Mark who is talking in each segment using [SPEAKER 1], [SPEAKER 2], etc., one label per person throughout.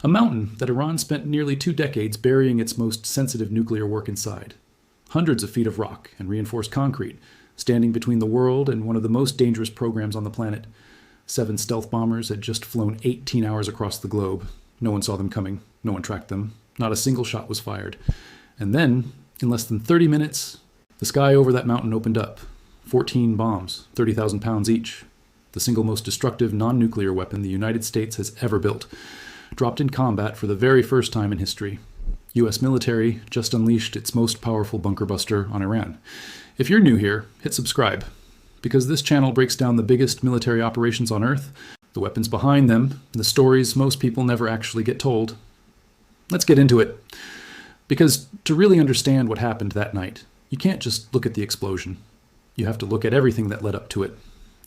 [SPEAKER 1] A mountain that Iran spent nearly 2 decades burying its most sensitive nuclear work inside. Hundreds of feet of rock and reinforced concrete, standing between the world and one of the most dangerous programs on the planet. 7 stealth bombers had just flown 18 hours across the globe. No one saw them coming. No one tracked them. Not a single shot was fired. And then, in less than 30 minutes, the sky over that mountain opened up. 14 bombs, 30,000 pounds each. The single most destructive non-nuclear weapon the United States has ever built. Dropped in combat for the very first time in history. U.S. military just unleashed its most powerful bunker buster on Iran. If you're new here, hit subscribe, because this channel breaks down the biggest military operations on Earth, the weapons behind them, and the stories most people never actually get told. Let's get into it. Because to really understand what happened that night, you can't just look at the explosion. You have to look at everything that led up to it.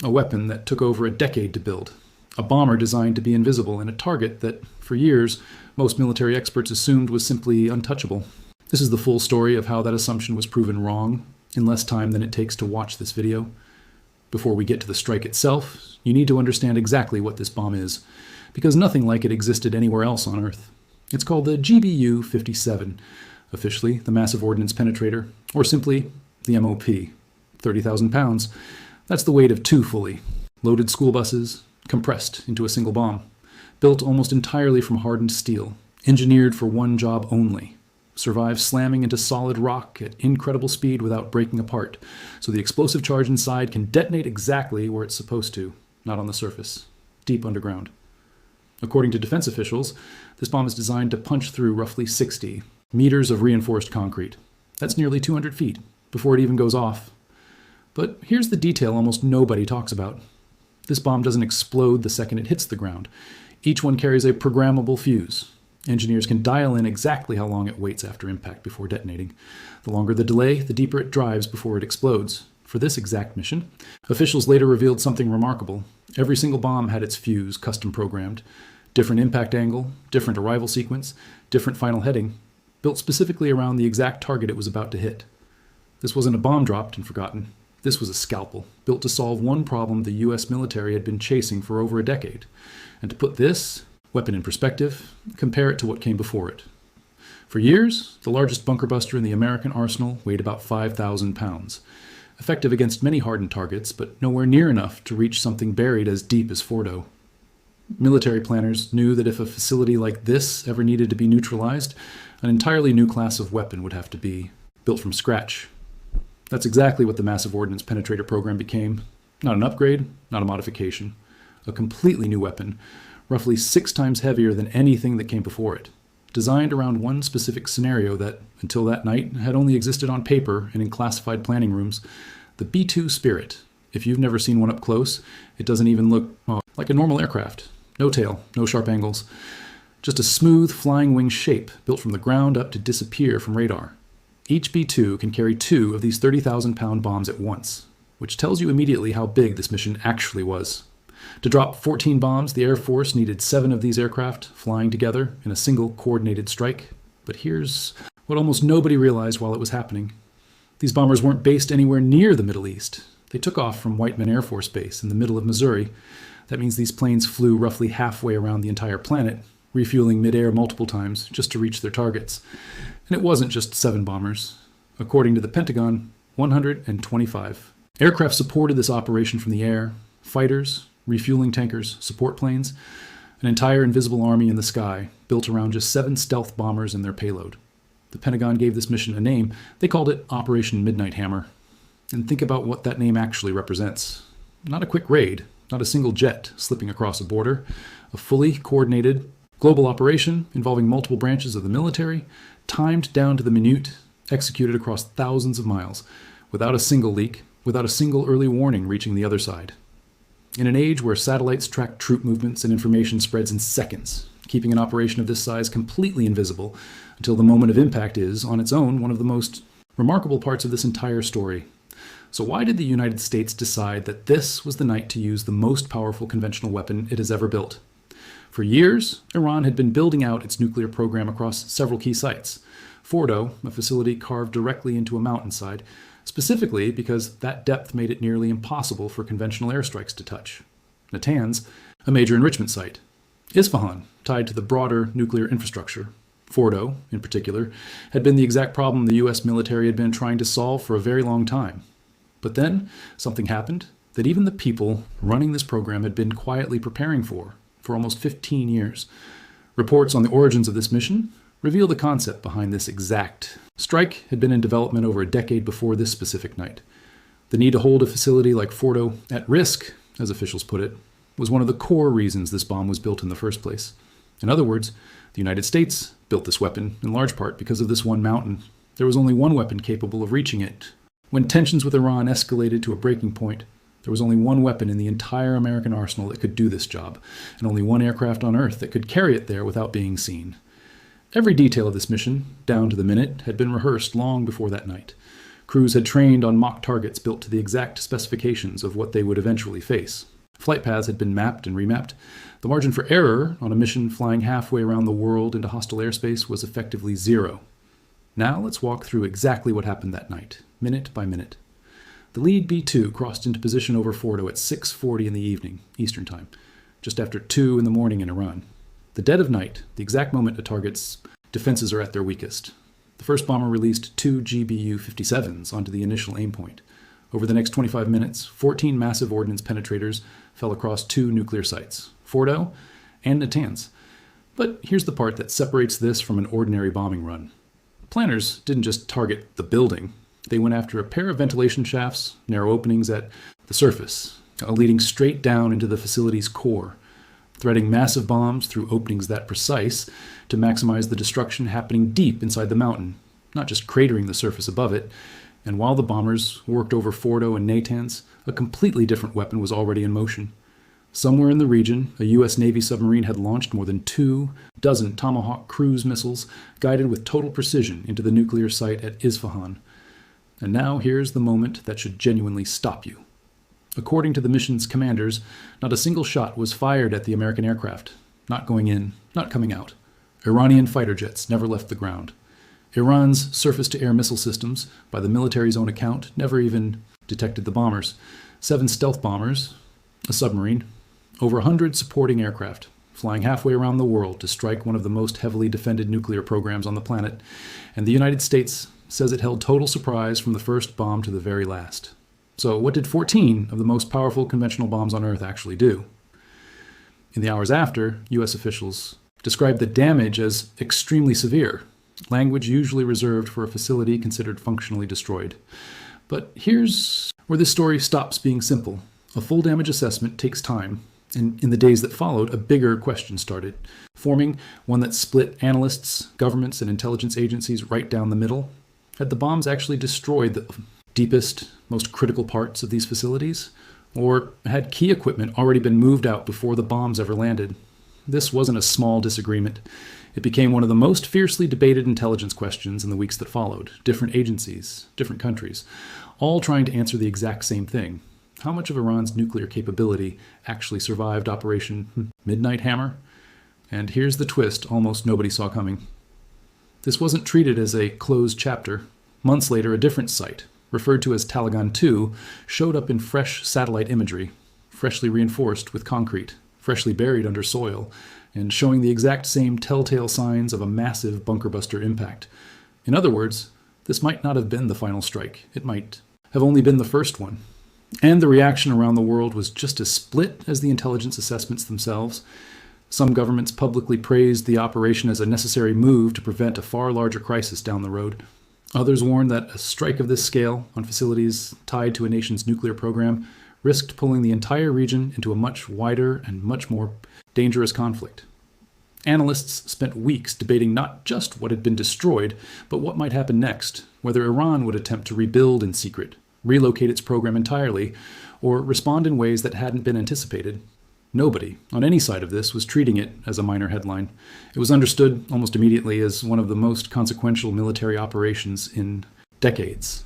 [SPEAKER 1] A weapon that took over a decade to build. A bomber designed to be invisible, and a target that, for years, most military experts assumed was simply untouchable. This is the full story of how that assumption was proven wrong in less time than it takes to watch this video. Before we get to the strike itself, you need to understand exactly what this bomb is, because nothing like it existed anywhere else on Earth. It's called the GBU-57, officially the Massive Ordnance Penetrator, or simply the MOP. 30,000 pounds. That's the weight of 2 fully loaded school buses, compressed into a single bomb. Built almost entirely from hardened steel, engineered for one job only. Survive slamming into solid rock at incredible speed without breaking apart, so the explosive charge inside can detonate exactly where it's supposed to, not on the surface, deep underground. According to defense officials, this bomb is designed to punch through roughly 60 meters of reinforced concrete. That's nearly 200 feet, before it even goes off. But here's the detail almost nobody talks about. This bomb doesn't explode the second it hits the ground. Each one carries a programmable fuse. Engineers can dial in exactly how long it waits after impact before detonating. The longer the delay, the deeper it drives before it explodes. For this exact mission, officials later revealed something remarkable. Every single bomb had its fuse custom programmed. Different impact angle, different arrival sequence, different final heading, built specifically around the exact target it was about to hit. This wasn't a bomb dropped and forgotten. This was a scalpel, built to solve one problem the U.S. military had been chasing for over a decade. And to put this weapon in perspective, compare it to what came before it. For years, the largest bunker buster in the American arsenal weighed about 5,000 pounds. Effective against many hardened targets, but nowhere near enough to reach something buried as deep as Fordow. Military planners knew that if a facility like this ever needed to be neutralized, an entirely new class of weapon would have to be built from scratch. That's exactly what the Massive Ordnance Penetrator program became. Not an upgrade, not a modification. A completely new weapon, roughly 6 times heavier than anything that came before it. Designed around one specific scenario that, until that night, had only existed on paper and in classified planning rooms. The B-2 Spirit. If you've never seen one up close, it doesn't even look like a normal aircraft. No tail, no sharp angles. Just a smooth flying wing shape built from the ground up to disappear from radar. Each B-2 can carry 2 of these 30,000-pound bombs at once, which tells you immediately how big this mission actually was. To drop 14 bombs, the Air Force needed 7 of these aircraft flying together in a single coordinated strike. But here's what almost nobody realized while it was happening. These bombers weren't based anywhere near the Middle East. They took off from Whiteman Air Force Base in the middle of Missouri. That means these planes flew roughly halfway around the entire planet, refueling midair multiple times just to reach their targets. And it wasn't just 7 bombers. According to the Pentagon, 125. Aircraft supported this operation from the air. Fighters, refueling tankers, support planes, an entire invisible army in the sky, built around just 7 stealth bombers and their payload. The Pentagon gave this mission a name. They called it Operation Midnight Hammer. And think about what that name actually represents. Not a quick raid, not a single jet slipping across a border, a fully coordinated global operation involving multiple branches of the military, timed down to the minute, executed across thousands of miles, without a single leak, without a single early warning reaching the other side. In an age where satellites track troop movements and information spreads in seconds, keeping an operation of this size completely invisible until the moment of impact is, on its own, one of the most remarkable parts of this entire story. So why did the United States decide that this was the night to use the most powerful conventional weapon it has ever built? For years, Iran had been building out its nuclear program across several key sites. Fordow, a facility carved directly into a mountainside, specifically because that depth made it nearly impossible for conventional airstrikes to touch. Natanz, a major enrichment site. Isfahan, tied to the broader nuclear infrastructure. Fordow, in particular, had been the exact problem the U.S. military had been trying to solve for a very long time. But then something happened that even the people running this program had been quietly preparing for almost 15 years. Reports on the origins of this mission reveal the concept behind this exact strike had been in development over a decade before this specific night. The need to hold a facility like Fordow at risk, as officials put it, was one of the core reasons this bomb was built in the first place. In other words, the United States built this weapon in large part because of this one mountain. There was only one weapon capable of reaching it. When tensions with Iran escalated to a breaking point, there was only one weapon in the entire American arsenal that could do this job, and only one aircraft on Earth that could carry it there without being seen. Every detail of this mission, down to the minute, had been rehearsed long before that night. Crews had trained on mock targets built to the exact specifications of what they would eventually face. Flight paths had been mapped and remapped. The margin for error on a mission flying halfway around the world into hostile airspace was effectively zero. Now let's walk through exactly what happened that night, minute by minute. The lead B-2 crossed into position over Fordow at 6:40 in the evening, Eastern Time, just after 2 in the morning in Iran. The dead of night, the exact moment a target's defenses are at their weakest. The first bomber released 2 GBU-57s onto the initial aim point. Over the next 25 minutes, 14 massive ordnance penetrators fell across 2 nuclear sites, Fordow and Natanz. But here's the part that separates this from an ordinary bombing run. Planners didn't just target the building. They went after a pair of ventilation shafts, narrow openings at the surface, leading straight down into the facility's core, threading massive bombs through openings that precise to maximize the destruction happening deep inside the mountain, not just cratering the surface above it. And while the bombers worked over Fordow and Natanz, a completely different weapon was already in motion. Somewhere in the region, a U.S. Navy submarine had launched more than 24 Tomahawk cruise missiles, guided with total precision into the nuclear site at Isfahan. And now here's the moment that should genuinely stop you. According to the mission's commanders, not a single shot was fired at the American aircraft, not going in, not coming out. Iranian fighter jets never left the ground. Iran's surface-to-air missile systems, by the military's own account, never even detected the bombers. 7 stealth bombers, a submarine, over 100 supporting aircraft, flying halfway around the world to strike one of the most heavily defended nuclear programs on the planet, and the United States says it held total surprise from the first bomb to the very last. So what did 14 of the most powerful conventional bombs on Earth actually do? In the hours after, U.S. officials described the damage as extremely severe, language usually reserved for a facility considered functionally destroyed. But here's where this story stops being simple. A full damage assessment takes time, and in the days that followed, a bigger question started, forming one that split analysts, governments, and intelligence agencies right down the middle. Had the bombs actually destroyed the deepest, most critical parts of these facilities? Or had key equipment already been moved out before the bombs ever landed? This wasn't a small disagreement. It became one of the most fiercely debated intelligence questions in the weeks that followed. Different agencies, different countries, all trying to answer the exact same thing. How much of Iran's nuclear capability actually survived Operation Midnight Hammer? And here's the twist almost nobody saw coming. This wasn't treated as a closed chapter. Months later, a different site, referred to as Talagan 2, showed up in fresh satellite imagery, freshly reinforced with concrete, freshly buried under soil, and showing the exact same telltale signs of a massive bunker-buster impact. In other words, this might not have been the final strike. It might have only been the first one. And the reaction around the world was just as split as the intelligence assessments themselves. Some governments publicly praised the operation as a necessary move to prevent a far larger crisis down the road. Others warned that a strike of this scale on facilities tied to a nation's nuclear program risked pulling the entire region into a much wider and much more dangerous conflict. Analysts spent weeks debating not just what had been destroyed, but what might happen next, whether Iran would attempt to rebuild in secret, relocate its program entirely, or respond in ways that hadn't been anticipated. Nobody on any side of this was treating it as a minor headline. It was understood almost immediately as one of the most consequential military operations in decades.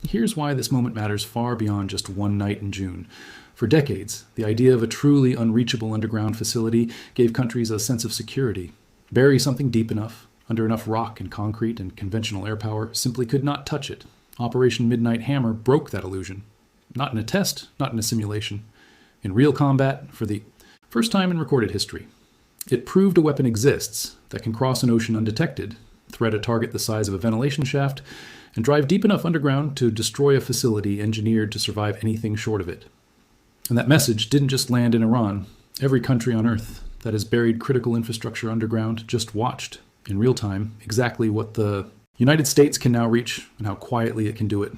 [SPEAKER 1] Here's why this moment matters far beyond just one night in June. For decades, the idea of a truly unreachable underground facility gave countries a sense of security. Bury something deep enough, under enough rock and concrete and conventional air power, simply could not touch it. Operation Midnight Hammer broke that illusion. Not in a test, not in a simulation. In real combat, for the first time in recorded history. It proved a weapon exists that can cross an ocean undetected, thread a target the size of a ventilation shaft, and drive deep enough underground to destroy a facility engineered to survive anything short of it. And that message didn't just land in Iran. Every country on Earth that has buried critical infrastructure underground just watched, in real time, exactly what the United States can now reach and how quietly it can do it.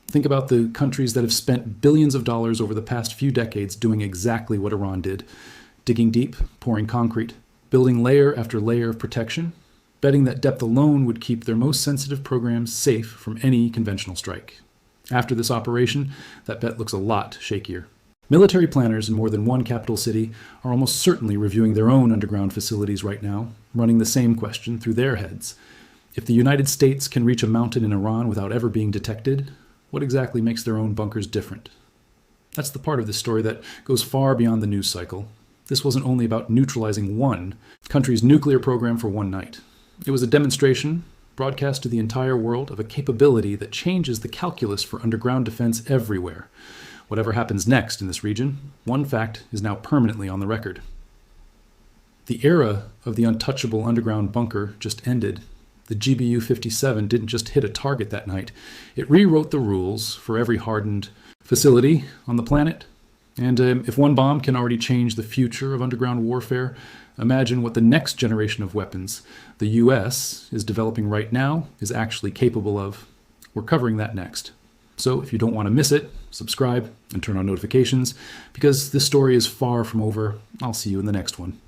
[SPEAKER 1] Think about the countries that have spent billions of dollars over the past few decades doing exactly what Iran did. Digging deep, pouring concrete, building layer after layer of protection, betting that depth alone would keep their most sensitive programs safe from any conventional strike. After this operation, that bet looks a lot shakier. Military planners in more than one capital city are almost certainly reviewing their own underground facilities right now, running the same question through their heads. If the United States can reach a mountain in Iran without ever being detected, what exactly makes their own bunkers different? That's the part of this story that goes far beyond the news cycle. This wasn't only about neutralizing one country's nuclear program for one night. It was a demonstration, broadcast to the entire world, of a capability that changes the calculus for underground defense everywhere. Whatever happens next in this region, one fact is now permanently on the record. The era of the untouchable underground bunker just ended. The GBU-57 didn't just hit a target that night. It rewrote the rules for every hardened facility on the planet. And if one bomb can already change the future of underground warfare, imagine what the next generation of weapons the US is developing right now is actually capable of. We're covering that next. So if you don't want to miss it, subscribe and turn on notifications, because this story is far from over. I'll see you in the next one.